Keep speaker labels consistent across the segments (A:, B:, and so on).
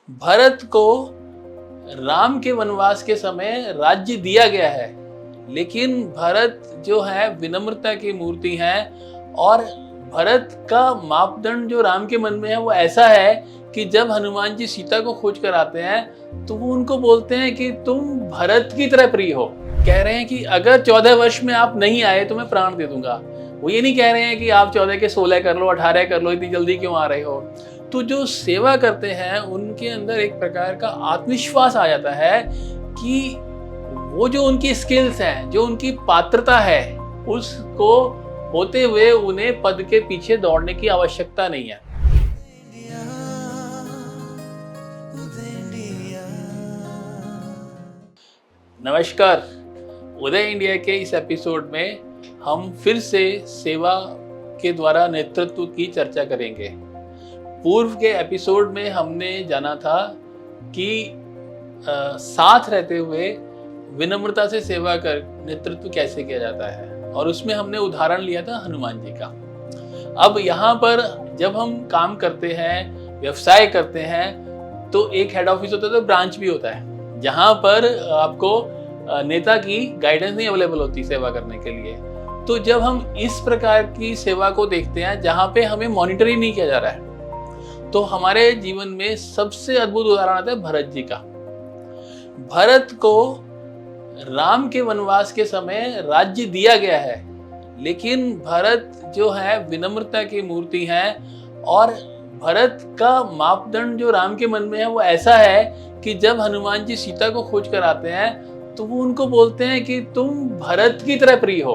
A: भरत को राम के वनवास के समय राज्य दिया गया है, लेकिन भरत जो है विनम्रता की मूर्ति है और भरत का मापदंड जो राम के मन में है वो ऐसा है कि जब हनुमान जी सीता को खोज कर आते हैं तो वो उनको बोलते हैं कि तुम भरत की तरह प्रिय हो। कह रहे हैं कि अगर 14 वर्ष में आप नहीं आए तो मैं प्राण दे दूंगा। वो ये नहीं कह रहे हैं कि आप 14 के 16 कर लो, 18 कर लो, इतनी जल्दी क्यों आ रहे हो। तो जो सेवा करते हैं उनके अंदर एक प्रकार का आत्मविश्वास आ जाता है कि वो जो उनकी स्किल्स हैं, जो उनकी पात्रता है, उसको होते हुए उन्हें पद के पीछे दौड़ने की आवश्यकता नहीं है। नमस्कार, उदय इंडिया के इस एपिसोड में हम फिर से सेवा के द्वारा नेतृत्व की चर्चा करेंगे। पूर्व के एपिसोड में हमने जाना था कि साथ रहते हुए विनम्रता से सेवा कर नेतृत्व कैसे किया जाता है, और उसमें हमने उदाहरण लिया था हनुमान जी का। अब यहाँ पर जब हम काम करते हैं, व्यवसाय करते हैं, तो एक हेड ऑफिस होता है, तो ब्रांच भी होता है, जहाँ पर आपको नेता की गाइडेंस नहीं अवेलेबल होती सेवा करने के लिए। तो जब हम इस प्रकार की सेवा को देखते हैं जहाँ पे हमें मॉनिटर ही नहीं किया जा रहा है, तो हमारे जीवन में सबसे अद्भुत उदाहरण आता है भरत जी का। भरत को राम के वनवास के समय राज्य दिया गया है, लेकिन भरत जो है विनम्रता की मूर्ति है और भरत का मापदंड जो राम के मन में है वो ऐसा है कि जब हनुमान जी सीता को खोज कर आते हैं तो वो उनको बोलते हैं कि तुम भरत की तरह प्रिय हो।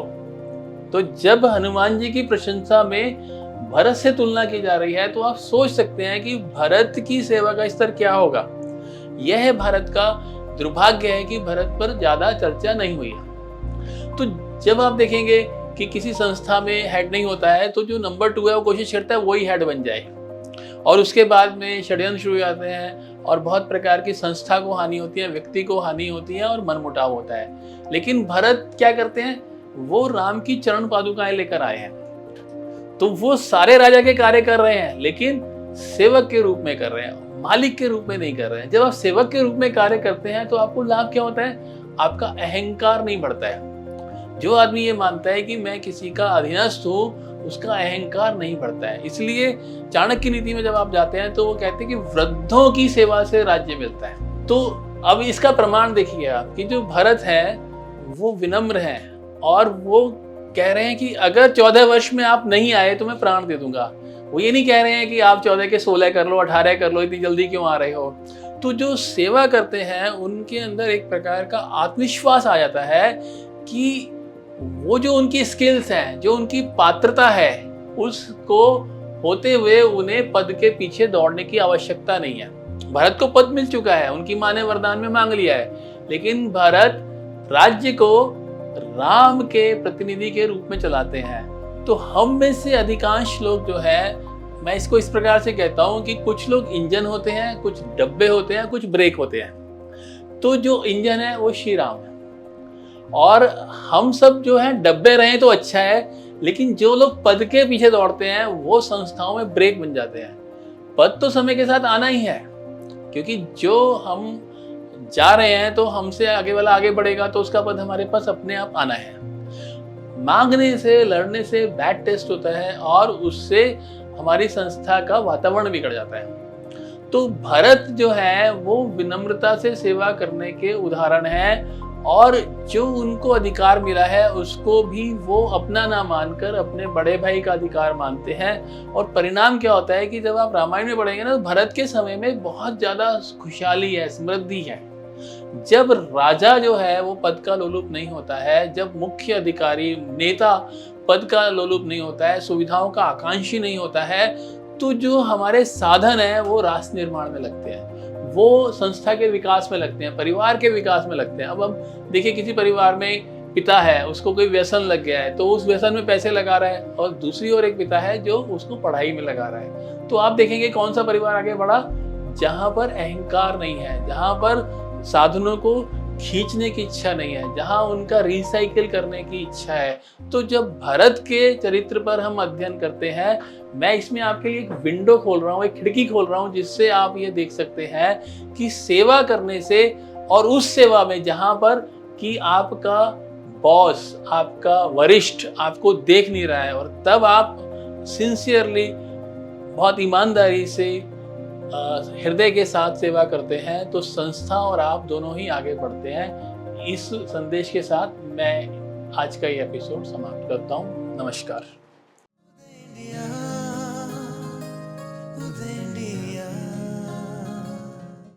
A: तो जब हनुमान जी की प्रशंसा में भरत से तुलना की जा रही है तो आप सोच सकते हैं कि भरत की सेवा का स्तर क्या होगा। यह भारत का दुर्भाग्य है कि भरत पर ज्यादा चर्चा नहीं हुई है। तो जब आप देखेंगे कि किसी संस्था में हेड नहीं होता है तो जो नंबर 2 है वो कोशिश करता है वही हेड बन जाए, और उसके बाद में षड्यंत्र शुरू हो जाते हैं और बहुत प्रकार की संस्था को हानि होती है, व्यक्ति को हानि होती है और मनमुटाव होता है। लेकिन भरत क्या करते हैं, वो राम की चरण पादुकाएं लेकर आए हैं। तो वो सारे राजा के कार्य कर रहे हैं, लेकिन सेवक के रूप में कर रहे हैं, मालिक के रूप में नहीं कर रहे हैं। जब आप सेवक के रूप में कार्य करते हैं तो आपको लाभ क्या होता है, आपका अहंकार नहीं बढ़ता है। जो आदमी ये मानता है कि मैं किसी का अधीनस्थ हूँ, उसका अहंकार नहीं बढ़ता है। इसलिए चाणक्य नीति में जब आप जाते हैं तो वो कहते हैं कि वृद्धों की सेवा से राज्य मिलता है। तो अब इसका प्रमाण देखिए आप कि जो भरत है वो विनम्र है और वो कह रहे हैं कि अगर 14 वर्ष में आप नहीं आए तो मैं प्राण दे दूंगा। वो ये नहीं कह रहे हैं कि आप 14 के 16 कर लो, 18 कर लो, इतनी जल्दी क्यों आ रहे हो। तो जो सेवा करते हैं उनके अंदर एक प्रकार का आत्मविश्वास आ जाता है कि वो जो उनकी स्किल्स हैं, जो उनकी पात्रता है, उसको होते हुए उन्हें पद के पीछे दौड़ने की आवश्यकता नहीं है। भरत को पद मिल चुका है, उनकी माँ ने वरदान में मांग लिया है, लेकिन भरत राज्य को राम के प्रतिनिधि के रूप में चलाते हैं। तो हम में से अधिकांश लोग जो है, मैं इसको इस प्रकार से कहता हूँ कि कुछ लोग इंजन होते हैं, कुछ डब्बे होते हैं, कुछ ब्रेक होते हैं। तो जो इंजन है वो श्री राम है, और हम सब जो है डब्बे रहे तो अच्छा है, लेकिन जो लोग पद के पीछे दौड़ते हैं वो संस्थाओं में ब्रेक बन जाते हैं। पद तो समय के साथ आना ही है, क्योंकि जो हम जा रहे हैं तो हमसे आगे वाला आगे बढ़ेगा तो उसका पद हमारे पास अपने आप आना है। मांगने से, लड़ने से बैड टेस्ट होता है और उससे हमारी संस्था का वातावरण बिगड़ जाता है। तो भरत जो है वो विनम्रता से सेवा करने के उदाहरण है, और जो उनको अधिकार मिला है उसको भी वो अपना ना मानकर अपने बड़े भाई का अधिकार मानते हैं। और परिणाम क्या होता है कि जब आप रामायण में पढ़ेंगे ना, तो भरत के समय में बहुत ज्यादा खुशहाली है, समृद्धि है। जब राजा जो है वो पद का लोलुप नहीं होता है, जब मुख्य अधिकारी नेता पद का लोलुप नहीं होता है, सुविधाओं का आकांक्षी नहीं होता है, तो जो हमारे साधन है वो राष्ट्र निर्माण में लगते हैं, वो संस्था के विकास में लगते हैं, परिवार के विकास में लगते हैं। अब हम देखिए, किसी परिवार में पिता है, उसको कोई व्यसन लग गया है तो उस व्यसन में पैसे लगा रहा है, और दूसरी ओर एक पिता है जो उसको पढ़ाई में लगा रहा है। तो आप देखेंगे कौन सा परिवार आगे बढ़ा, जहां पर अहंकार नहीं है, जहां पर साधनों को खींचने की इच्छा नहीं है, जहाँ उनका रिसाइकिल करने की इच्छा है। तो जब भारत के चरित्र पर हम अध्ययन करते हैं, मैं इसमें आपके लिए एक विंडो खोल रहा हूँ, एक खिड़की खोल रहा हूँ, जिससे आप ये देख सकते हैं कि सेवा करने से, और उस सेवा में जहाँ पर कि आपका बॉस, आपका वरिष्ठ आपको देख नहीं रहा है, और तब आप सिंसियरली, बहुत ईमानदारी से, हृदय के साथ सेवा करते हैं, तो संस्था और आप दोनों ही आगे बढ़ते हैं। इस संदेश के साथ मैं आज का ये एपिसोड समाप्त करता हूँ। नमस्कार।